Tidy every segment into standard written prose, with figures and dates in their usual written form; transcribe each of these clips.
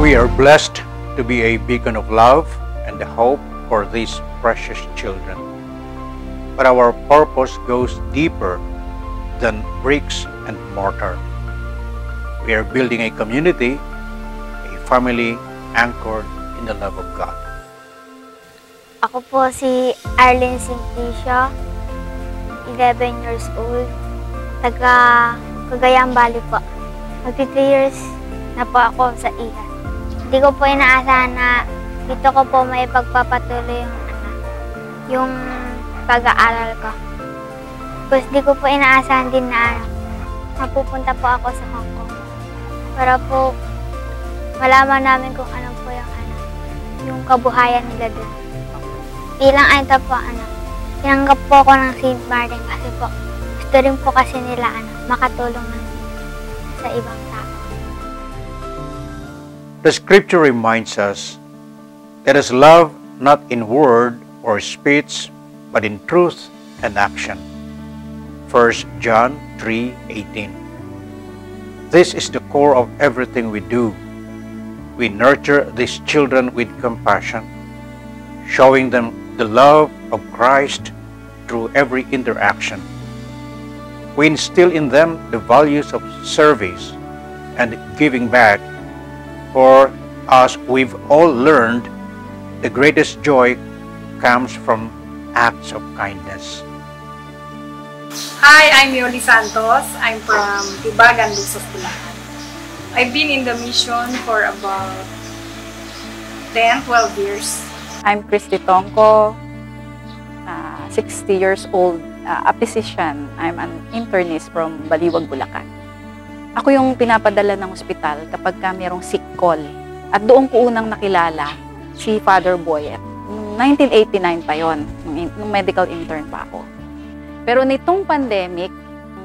We are blessed to be a beacon of love and the hope for these precious children. But our purpose goes deeper than bricks and mortar. We are building a community, a family anchored in the love of God. Ako po si Arlene Simplicio, 11 years old, taga Cagayan Valley po. Magti 3 years na po ako sa IHA. Hindi ko po inaasahan na dito ko po may pagpapatuloy yung pag-aaral ko. Tapos di ko po inaasahan din na mapupunta po ako sa Hong Kong. Para po malaman namin kung ano po yung kabuhayan nila doon. Bilang ayta po, tinanggap po ako ng St. Martin kasi po gusto rin po kasi nila makatulong sa ibang tao. The scripture reminds us, let us love not in word or speech, but in truth and action. 1 John 3:18. This is the core of everything we do. We nurture these children with compassion, showing them the love of Christ through every interaction. We instill in them the values of service and giving back. For as we've all learned, the greatest joy comes from acts of kindness. Hi, I'm Yoli Santos. I'm from Tibagan, Lusos, Bulacan. I've been in the mission for about 10-12 years. I'm Christy Tongko, 60 years old, a physician. I'm an internist from Baliwag, Bulacan. Ako yung pinapadala ng ospital kapag mayroong sick call. At doon ko unang nakilala si Father Boyet. 1989 pa yon, nung medical intern pa ako. Pero nitong pandemic,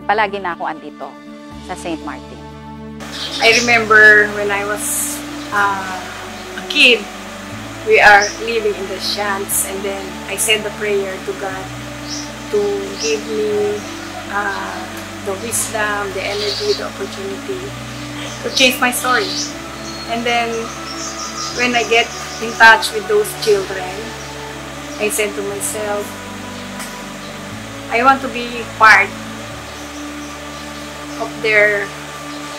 palagi na ako andito sa St. Martin. I remember when I was a kid, we are living in the shants, and then I said the prayer to God to give me the wisdom, the energy, the opportunity to change my story. And then when I get in touch with those children, I said to myself, I want to be part of their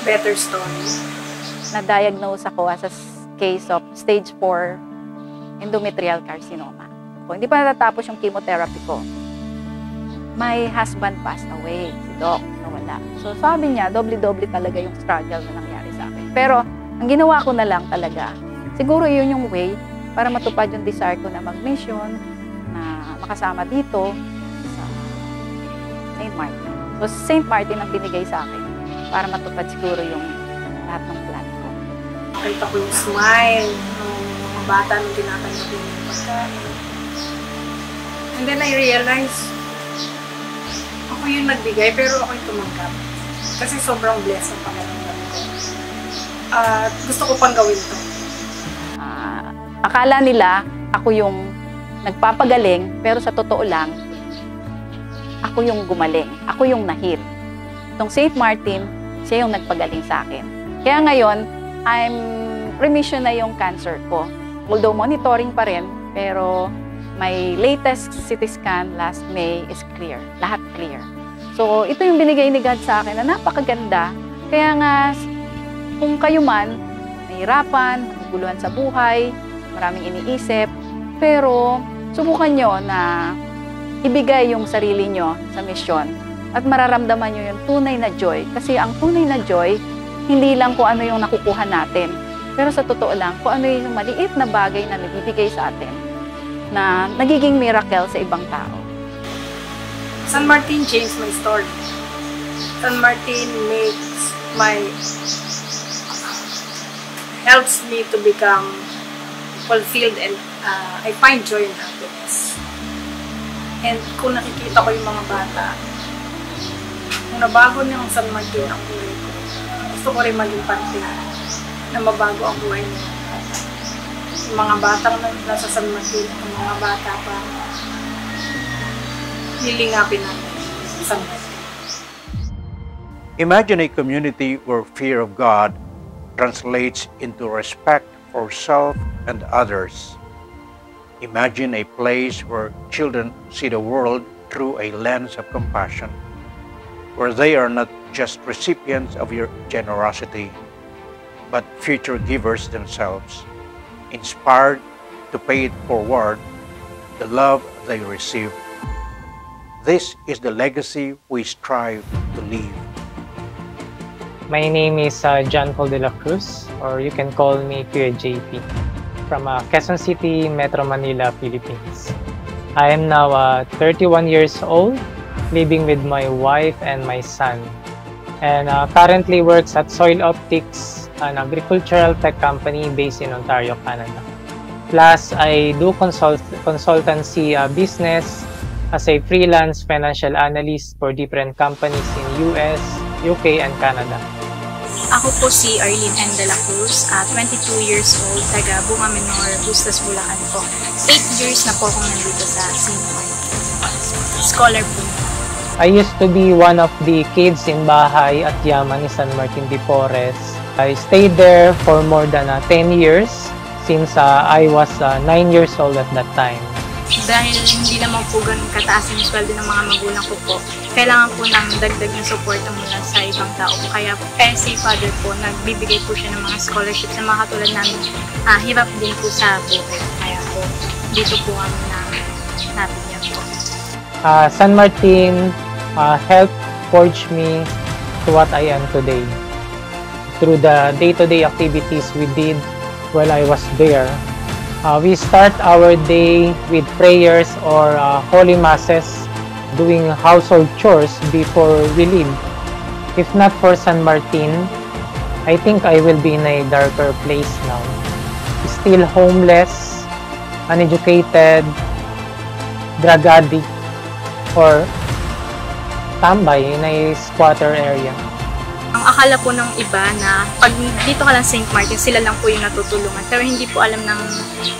better story. Na-diagnose ako as a case of stage 4 endometrial carcinoma. Kung hindi pa natatapos yung chemotherapy ko, my husband passed away, si Doc, nawala. So sabi niya, doble-doble talaga yung struggle na nangyari sa akin. Pero ang ginawa ko na lang talaga, siguro yun yung way para matupad yung desire ko na mag-mission, na makasama dito sa St. Martin. So St. Martin ang binigay sa akin para matupad siguro yung lahat ng plan ko. Nakita ko yung smile ng mga bata nung tinatanggap yung pagkain. And then I realized, ako yung nagbigay pero ako yung tumanggap. Kasi sobrang blessed ang pakiramdam ko. Gusto ko pang gawin to. Akala nila ako yung nagpapagaling, pero sa totoo lang, ako yung gumaling. Ako yung nahil. Itong St. Martin, siya yung nagpagaling sa akin. Kaya ngayon, remission na yung cancer ko. Although monitoring pa rin, pero my latest CT scan last May is clear. Lahat clear. So, ito yung binigay ni God sa akin na napakaganda. Kaya nga, kung kayo man, nahihirapan, naguguluhan sa buhay, maraming iniisip, pero subukan nyo na ibigay yung sarili nyo sa misyon at mararamdaman nyo yung tunay na joy. Kasi ang tunay na joy, hindi lang kung ano yung nakukuha natin, pero sa totoo lang, kung ano yung maliit na bagay na nabibigay sa atin na nagiging miracle sa ibang tao. San Martin changed my story. San Martin helps me to become fulfilled and I find joy and happiness. And kung nakikita ko yung mga bata, kung nabago niya ang San Martin ang buhay ko, gusto ko rin maging parte na mabago ang buhay niya. Yung mga batang nasa San Martin, yung mga bata pa, nilingapin natin San Martin. Imagine a community where fear of God translates into respect for self and others. Imagine a place where children see the world through a lens of compassion, where they are not just recipients of your generosity, but future givers themselves, inspired to pay it forward the love they receive. This is the legacy we strive to leave. My name is John Paul de la Cruz, or you can call me Kuya JP, from Quezon City, Metro Manila, Philippines. I am now 31 years old, living with my wife and my son, and currently works at Soil Optics, an agricultural tech company based in Ontario, Canada. Plus, I do consultancy business as a freelance financial analyst for different companies in US, UK, and Canada. Ako po si Arlene N. de la Cruz, 22 years old, taga Bunga Menor, Bustas, Bulacan po. 8 years na po akong nandito sa St. Martin. Scholar po. I used to be one of the kids in Bahay at Yaman ni San Martin de Porres. I stayed there for more than 10 years since I was 9 years old at that time. Dahil hindi naman po ganun kataas yung sweldo ng mga magulang ko po, kailangan po ng dagdag na suporta mula sa ibang tao po. Kaya si Father po, nagbibigay po siya ng mga scholarships sa mga katulad namin. Hirap din po sa buhay. Kaya po, dito po kami nabigyan po. San Martin helped forge me to what I am today. Through the day-to-day activities we did while I was there, we start our day with prayers or holy masses, doing household chores before we leave. If not for San Martin, I think I will be in a darker place now. Still homeless, uneducated, drug addict, or tambay in a squatter area. Ang akala po ng iba na pag dito ka lang St. Martin, sila lang po yung natutulungan. Pero hindi po alam ng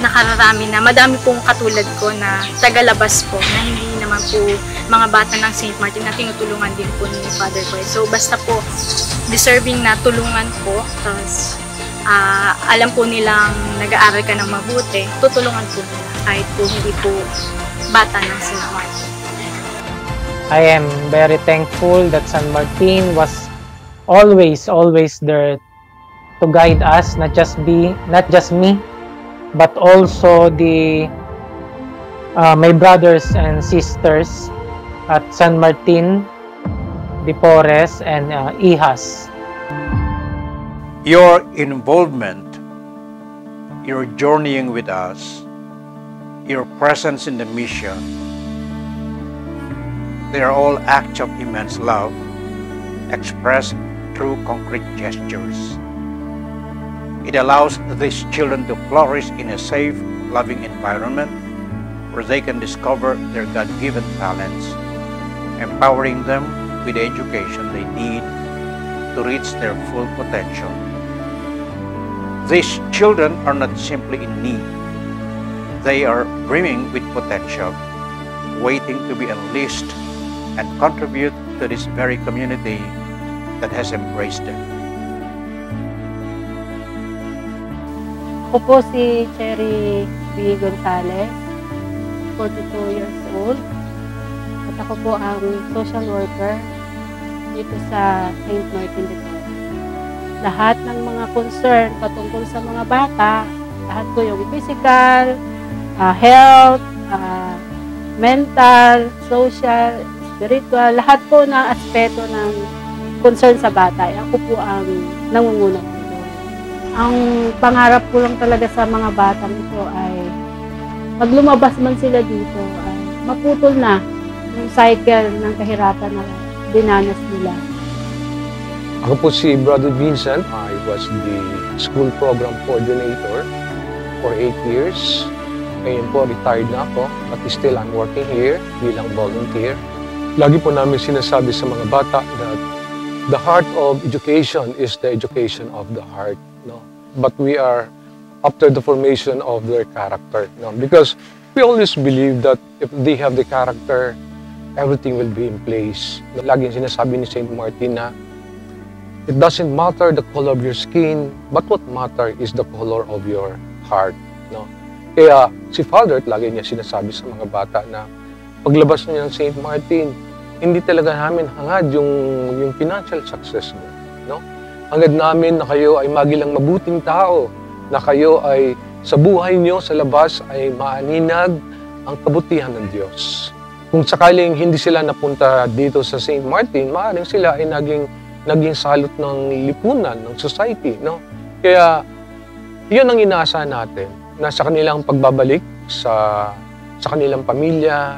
nakararami na madami pong katulad ko na tagalabas po na hindi naman po mga bata ng St. Martin na tinutulungan din po ni Father ko. So basta po deserving na tulungan po, tapos alam po nilang nag-aaral ka ng mabuti, tutulungan po nila kahit po hindi po bata ng St. Martin. I am very thankful that San Martin was always there to guide us, not just me, but also the my brothers and sisters at San Martin de Porres and Ihas. Your involvement, your journeying with us, your presence in the mission, they are all acts of immense love expressed through concrete gestures. It allows these children to flourish in a safe, loving environment where they can discover their God-given talents, empowering them with the education they need to reach their full potential. These children are not simply in need. They are brimming with potential, waiting to be unleashed and contribute to this very community that has embraced them. Ako po si Cherry B. Gonzalez, 42 years old. At ako po ang social worker dito sa St. Martin de Porres. Lahat ng mga concern patungkol sa mga bata, lahat po yung physical, health, mental, social, spiritual, lahat po ng aspeto ng concern sa bata, ako po ang nangunguna nito. Ang pangarap ko lang talaga sa mga batang ito ay pag lumabas man sila dito, ay maputol na yung cycle ng kahirapan na dinanas nila. Ako po si Brother Vincent. I was the school program coordinator for 8 years. Ngayon po, retired na ako, but still I'm working here bilang volunteer. Lagi po namin sinasabi sa mga bata that the heart of education is the education of the heart, no? But we are after the formation of their character, no? Because we always believe that if they have the character, everything will be in place. Laging sinasabi ni St. Martin na It doesn't matter the color of your skin, but what matter is the color of your heart. No? Kaya si Father, lagi niya sinasabi sa mga bata na paglabas niya ng St. Martin, hindi talaga namin hangad yung financial success niyo. No? Hangad namin na kayo ay magilang mabuting tao, na kayo ay sa buhay niyo sa labas ay maaninag ang kabutihan ng Diyos. Kung sakaling hindi sila napunta dito sa St. Martin, maaaring sila ay naging salot ng lipunan, ng society, no? Kaya, yun ang inaasahan natin, na sa kanilang pagbabalik sa kanilang pamilya,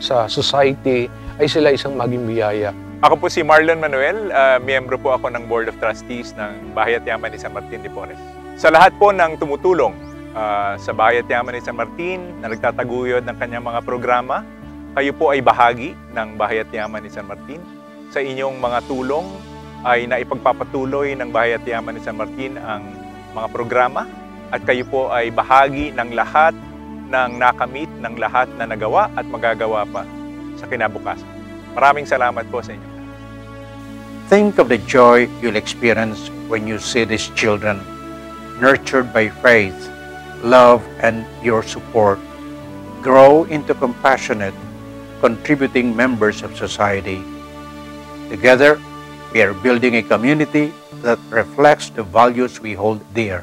sa society, ay sila isang maging biyaya. Ako po si Marlon Manuel, miyembro po ako ng Board of Trustees ng Bahay at Yaman ni San Martin de Porres. Sa lahat po ng tumutulong sa Bahay at Yaman ni San Martin, na nagtataguyod ng kanyang mga programa, kayo po ay bahagi ng Bahay at Yaman ni San Martin. Sa inyong mga tulong, ay naipagpapatuloy ng Bahay at Yaman ni San Martin ang mga programa at kayo po ay bahagi ng lahat ng nakamit, ng lahat na nagawa at magagawa pa sa kinabukasan. Maraming salamat po sa inyo. Think of the joy you'll experience when you see these children nurtured by faith, love, and your support grow into compassionate, contributing members of society. Together, we are building a community that reflects the values we hold dear.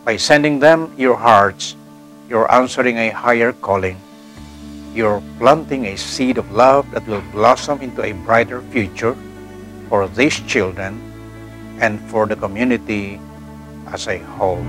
By sending them your hearts, you're answering a higher calling. You're planting a seed of love that will blossom into a brighter future for these children and for the community as a whole.